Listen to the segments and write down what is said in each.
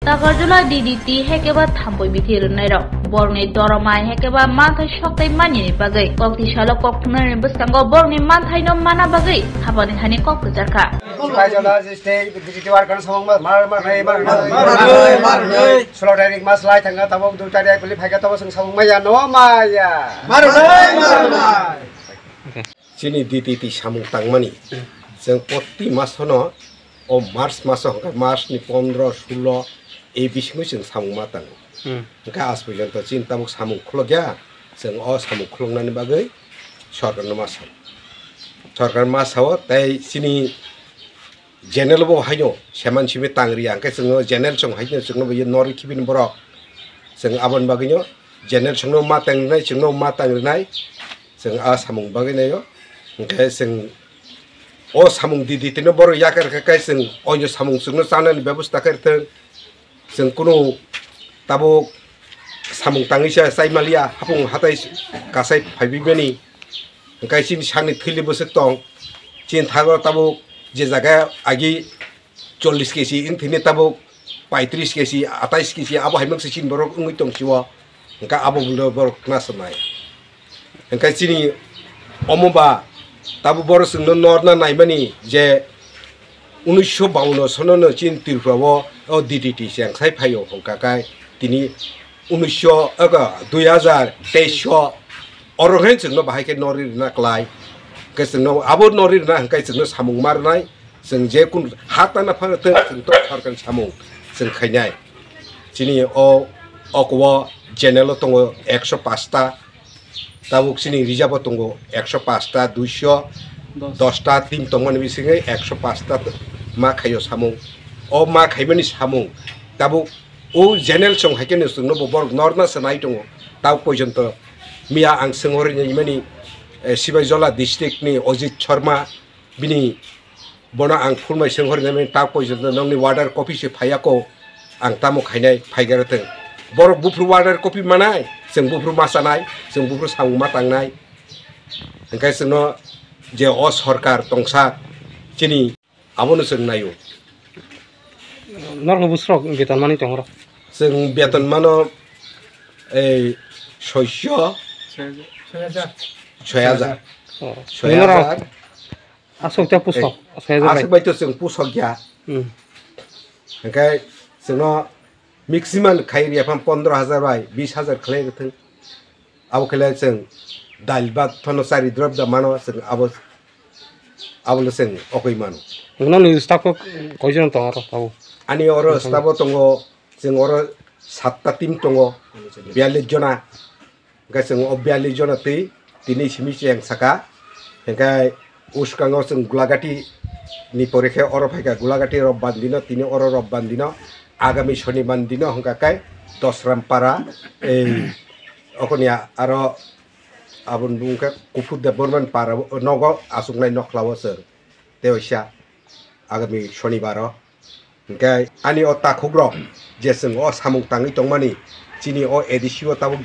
Takarjula DDT hekeba thampoi bitir nairo Borokni Dormai hekeba manthai soktai mani bagai Kokkwcharkha kokthunai bwskango Borokni manthai no mana bagai Hapangni Thani Kokkwcharkha Jungjalno state DDT warkan samong Slaughter mas lai thanga tabok duta dia pilih phaga tabok samong maya no maya Sini DDT samong tangmani जों प्रति मासनो ओ मार्च मासो मार्च नि 15 16 ए बिसिङै जों सामु मातां ओंखा आस पर्यन्त चिन्ता मुख सामु खुलग्या जों अ सामु खुलंनानै बागै सरकार मासाव ताइ सिनि जेनेल बो हायो सेमान सिमे तांगरि आंखे जों जेनेल सं हायो जों बे नरि खिबिन बरक जों आबन बागैनो जेनेल संनो मातांनाय जोंनो मातांनाय जों आ सामु बागैनायो ओंखा जों ओ सामुं दिदिनो बर याकर खाय जों अय सामुं जोंनो जानायनि बेबस्था करथों जों कुनु ताबो सामुं ताङैसा साइमालिया हापुं हाथाय गासै फाइबिबेनि गायसिन सानि थैलि बोसोर दं चिन थागो ताबो जे जागा आगि 40 केजि इनथिनि ताबो 35 केजि 28 केजि आबो हाइमक्स सिन बरक उङै दंसिवा ओंका आबो बुलो बरक नासनाय ओंका चिनि अमबा ताबु बरसंनो नरना नायमानि जे 1952 सननो चिन तिरफ्रावो ओ DDT सेंसाय फायो हंकाकाय तिनि 2023 अरहै जोंनो बाहायके नरिना क्लाय केसनो आबो नरिना हंकाय जोंनो सामुं मारनाय जों जे कुन हाताना फारथो जों तो सरकार सामुं जों खायनाय चिनि अकवा जेनेल दङ 105 ता ताबुकसिनि रिजार्भ दङ 105 ता 210 ता टीम दंमोन बिसिङै 105 ता मा खायो सामुं अ मा खायमानि सामुं ताबु ओ जेनेल सं हायकेनो जोंनो बर नरना सनाय दङ ताव पर्यन्त मिया आं सोंहरनि मानि सिबायजला डिस्ट्रिक्टनि अजित शर्मा बिनि बना आं फुलमाय सोंहरनि ताव पर्यन्त नंनि वार्डार कफिसे फायाको आं तामो खायनाय फायगारथों बर बुफ्रु वार्डार कफि मानाय जों बुफ्रु मासानाय जों बुफ्रु सामुं मा तांनाय ओंखाय जोंनो जे अ सरकार तंसा चिनि आबोनो जों नायो नरगो बुस्रक बेतन मानि तंहर जों बेतन मानो ए 600 आसौता पुसक 6000 आसौबायथ जों पुसक गया ओंखाय जोंनो मैक्सिमाम खायरिया 15000 बाय 20000 खलायथों आबो खलाय जों दालबाद थनो सारि द्रब दा मानो जों आबो जों अकय मानो नोंनो स्टाफ कयजन दं आरो आनि अर स्टाफ दङ जों अर 7 ता टीम दङ 42 जना गासै 42 जना दै दिनै सिमि जों साका ओंखाय उसकाङाव जों गुलागाटी नि परीक्षा अर फायगा गुलागाटी रब बान्दिनो तिनि अर रब बान्दिनो आगामी शनिबार दिन हंकाकाय दसरामपारा ए अकनिया आरो आबुन बुंका कुफुद बर्मान पारा नग आसुंनाय नखलाव सर देवसा आगामी शनिबार ओंखाय आनि अ ताखुग्र जे जों अ सामुं ताङै दंमानि चिनि अ एडिसिव ताबु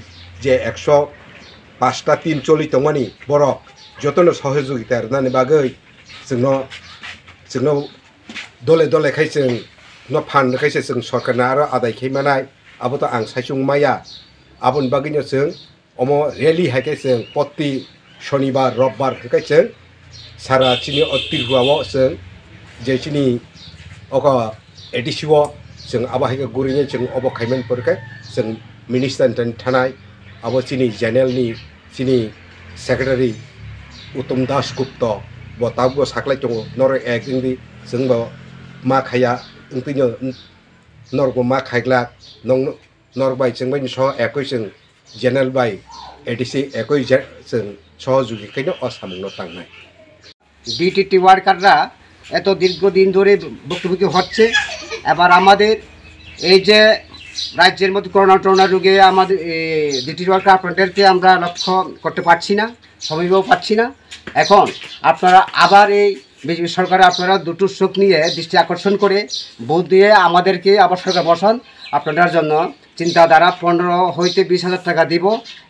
जे 105 ता टीम चलि दंमानि बर जतनो सहयोगिता रनानि बागै जोंनो दले दले खायसे न फान खायसे जों सरकारना आरो आदाय खैमानाय आबोथ आं सायसुं माया आबुन बागैनो जों अमो रेली हायके जों प्रति शनिबार रबबार हायके जों सारा चिनि अतिहुआव जों जे चिनि अक एडिसिव जों आबा हायके गुरिने जों अबो खायमान परके जों मिनिस्टार थानाय आबो चिनि जेनेलनि चिनि सेक्रेटारि उत्तम दास गुप्त बताबो साख्लाय दङ नर एकदिनदि जोंबो मा खाया ओंतिनो नरगो मा खायग्ला नं नरबाय जोंबाय स एकय जों जेनेल बाय एडिसि एकय जों सहযোগিতাयनो असामुंनो थांनाय ডিটিটি ওয়ার্কাররা এত দীর্ঘদিন ধরে ভুক্তভোগী হচ্ছে এবার আমাদের এই যে রাজ্যের মধ্যে করোনা রোগে আমাদের ডিটিটি ওয়ার্কার আপনাদেরকে আমরা লক্ষ্য করতে পারছি না সময়ও পাচ্ছি না এখন আপনারা আবার এই বিজেপি সরকার আপনারা দুটো চোখ নিয়ে দৃষ্টি আকর্ষণ করে ভোট দিয়ে আমাদেরকে আবার সরকার বসান আপনাদের জন্য চিন্তাধারা 15 হইতে 20000 টাকা দিব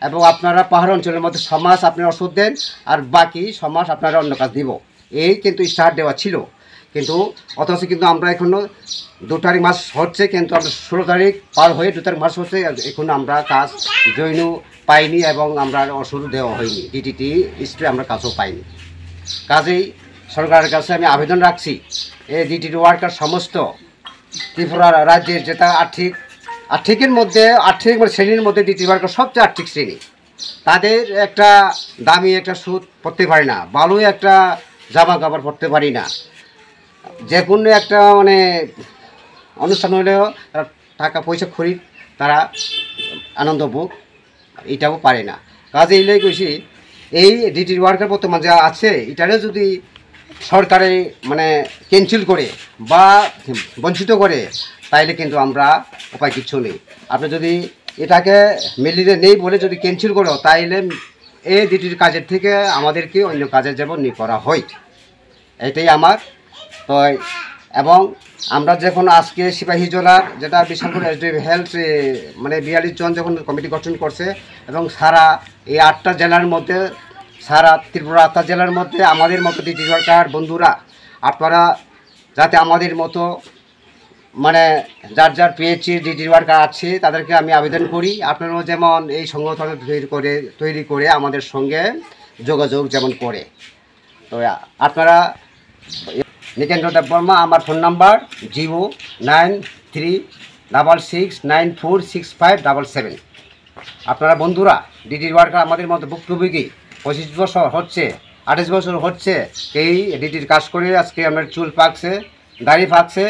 এবং আপনারা পাহাড় অঞ্চলের মধ্যে সমাজ আপনারা ওষুধ দেন আর বাকি সমাজ আপনারা অন্য কাজ দিব এই কিন্তু স্টার্ট দেওয়া ছিল কিন্তু অথচ কিন্তু আমরা এখনও 2 তারিখ মাস হচ্ছে, কিন্তু আমরা 16 তারিখ পার হয়ে 2 তারিখ মাস হচ্ছে, এখন আমরা কাজ জৈন পাইনি এবং আমরা ওষুধ দেওয়া হয়নি, ডিটিটি স্প্রে আমরা কাজও পাইনি। কাজেই সরকারের কাছে আমি আবেদন রাখছি, এই ডিটিটি ওয়ার্কার সমস্ত ত্রিপুরা রাজ্যের যেটা আর্থিকের মধ্যে শ্রেণীর মধ্যে ডিটিটি ওয়ার্কার সবচেয়ে আর্থিক শ্রেণী, তাদের একটা দামি একটা সুদ পড়তে পারি না, ভালো একটা জামা কাপড় পরতে পারি না, যে কোনো একটা মানে অনুষ্ঠান হলেও তারা টাকা পয়সা খরিদ তারা আনন্দ ভোগ এটাও পারে না। কাজে এইলাই কইছি, এই ডিটি ওয়ার্কার বর্তমান যা আছে এটারে যদি সরকারে মানে ক্যান্সেল করে বা বঞ্চিত করে, তাইলে কিন্তু আমরা উপায় কিচ্ছু নেই। আপনি যদি এটাকে মেলিয়ে নেই বলে যদি ক্যান্সেল করো, তাইলে এই ডিটির কাজের থেকে আমাদেরকে অন্য কাজের যেমন নিয়ে করা হয়, এটাই আমার তো। এবং আমরা যখন আজকে সিপাহী জেলার যেটা বিশাল করে এসডিএফ হেলথ মানে 42 জন যখন কমিটি গঠন করছে, এবং সারা এই 8টা জেলার মধ্যে, সারা ত্রিপুরা 8টা জেলার মধ্যে আমাদের মতো ডিটি ওয়ার্কার বন্ধুরা, আপনারা যাতে আমাদের মতো মানে যার পিএইচডি ডিটি ওয়ার্কার আছে তাদেরকে আমি আবেদন করি, আপনারাও যেমন এই সংগঠন তৈরি করে আমাদের সঙ্গে যোগাযোগ যেমন করে। তো আপনারা নিকেন্দ্র দেব বর্মা, আমার ফোন নাম্বার 09366946577। আপনারা বন্ধুরা ডিটি ওয়ার্কার আমাদের মতো ভুক্তভোগী 25 বছর হচ্ছে, 28 বছর হচ্ছে এই ডিটির কাজ করে, আজকে আমার চুল পাকছে, দাড়ি পাকছে,